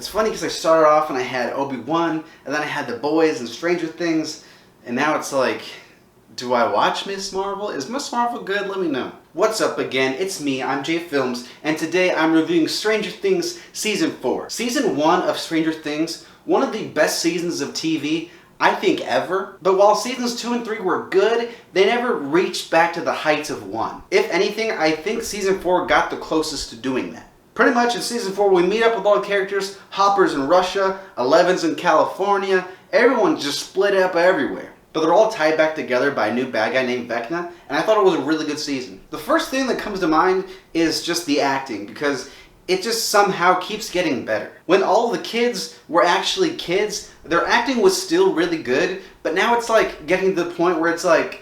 It's funny because I started off and I had Obi-Wan, and then I had The Boys and Stranger Things, and now it's like, do I watch Miss Marvel? Is Miss Marvel good? Let me know. What's up again? It's me, I'm Jay Films, and today I'm reviewing Stranger Things Season 4. Season 1 of Stranger Things, one of the best seasons of TV, I think, ever. But while Seasons 2 and 3 were good, they never reached back to the heights of 1. If anything, I think Season 4 got the closest to doing that. Pretty much in Season 4, we meet up with all the characters. Hopper's in Russia, Eleven's in California, everyone just split up everywhere. But they're all tied back together by a new bad guy named Vecna, and I thought it was a really good season. The first thing that comes to mind is just the acting, because it just somehow keeps getting better. When all the kids were actually kids, their acting was still really good, but now it's like getting to the point where it's like,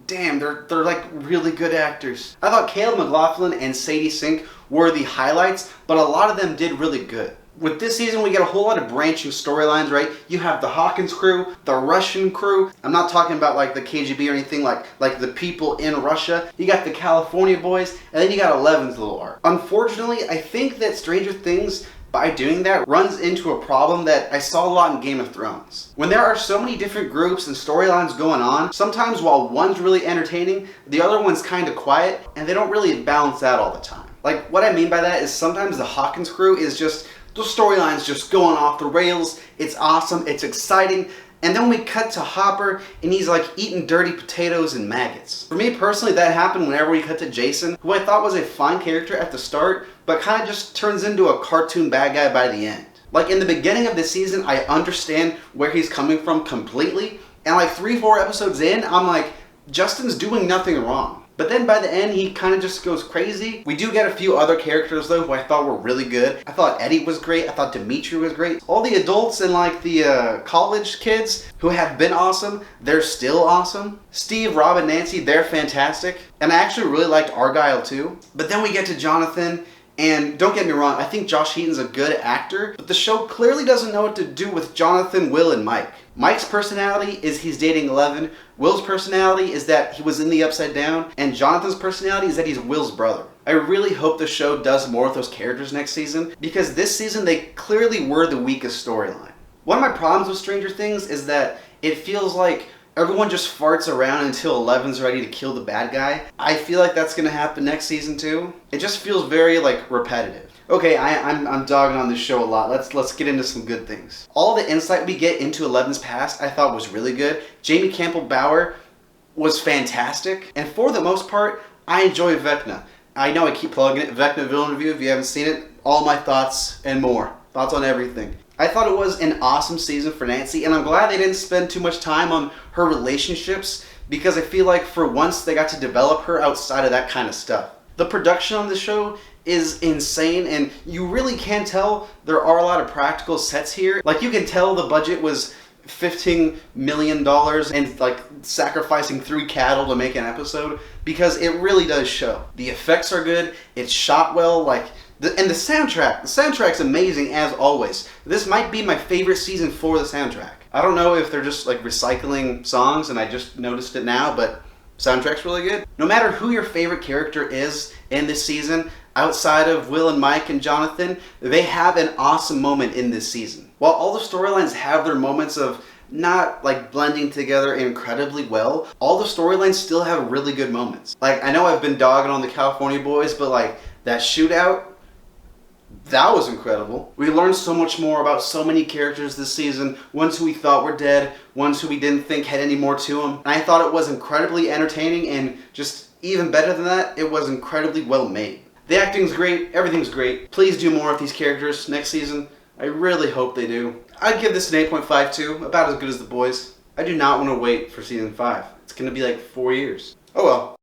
damn, they're like really good actors. I thought Caleb McLaughlin and Sadie Sink were the highlights, but a lot of them did really good. With this season, we get a whole lot of branching storylines, right? You have the Hawkins crew, the Russian crew. I'm not talking about like the KGB or anything, like the people in Russia. You got the California boys, and then you got Eleven's little arc. Unfortunately, I think that Stranger Things, by doing that, runs into a problem that I saw a lot in Game of Thrones. When there are so many different groups and storylines going on, sometimes while one's really entertaining, the other one's kind of quiet, and they don't really balance out all the time. Like, what I mean by that is sometimes the Hawkins crew is just, the storyline's just going off the rails, it's awesome, it's exciting, and then we cut to Hopper, and he's like eating dirty potatoes and maggots. For me personally, that happened whenever we cut to Jason, who I thought was a fine character at the start, but kind of just turns into a cartoon bad guy by the end. Like in the beginning of the season, I understand where he's coming from completely, and like 3-4 episodes in, I'm like, Justin's doing nothing wrong. But then by the end, he kind of just goes crazy. We do get a few other characters though who I thought were really good. I thought Eddie was great. I thought Dimitri was great. All the adults and like the college kids who have been awesome, they're still awesome. Steve, Rob, and Nancy, they're fantastic. And I actually really liked Argyle too. But then we get to Jonathan, and don't get me wrong, I think Josh Heaton's a good actor, but the show clearly doesn't know what to do with Jonathan, Will, and Mike. Mike's personality is he's dating Eleven, Will's personality is that he was in the Upside Down, and Jonathan's personality is that he's Will's brother. I really hope the show does more with those characters next season, because this season they clearly were the weakest storyline. One of my problems with Stranger Things is that it feels like everyone just farts around until Eleven's ready to kill the bad guy. I feel like that's going to happen next season too. It just feels very like repetitive. Okay, I'm dogging on this show a lot. Let's get into some good things. All the insight we get into Eleven's past I thought was really good. Jamie Campbell Bower was fantastic. And for the most part, I enjoy Vecna. I know I keep plugging it. Vecna Villain Review, if you haven't seen it, all my thoughts and more. Thoughts on everything. I thought it was an awesome season for Nancy, and I'm glad they didn't spend too much time on her relationships, because I feel like for once they got to develop her outside of that kind of stuff. The production on the show is insane, and you really can tell there are a lot of practical sets here. Like, you can tell the budget was $15 million and like sacrificing 3 cattle to make an episode, because it really does show. The effects are good, it's shot well, like, and the soundtrack's amazing as always. This might be my favorite season for the soundtrack. I don't know if they're just like recycling songs and I just noticed it now, but soundtrack's really good. No matter who your favorite character is in this season, outside of Will and Mike and Jonathan, they have an awesome moment in this season. While all the storylines have their moments of not like blending together incredibly well, all the storylines still have really good moments. Like, I know I've been dogging on the California boys, but like that shootout, that was incredible. We learned so much more about so many characters this season. Ones who we thought were dead, ones who we didn't think had any more to them. And I thought it was incredibly entertaining, and just even better than that, it was incredibly well made. The acting's great, everything's great. Please do more of these characters next season. I really hope they do. I'd give this an 8.52, about as good as The Boys. I do not want to wait for season 5. It's going to be like 4 years. Oh well.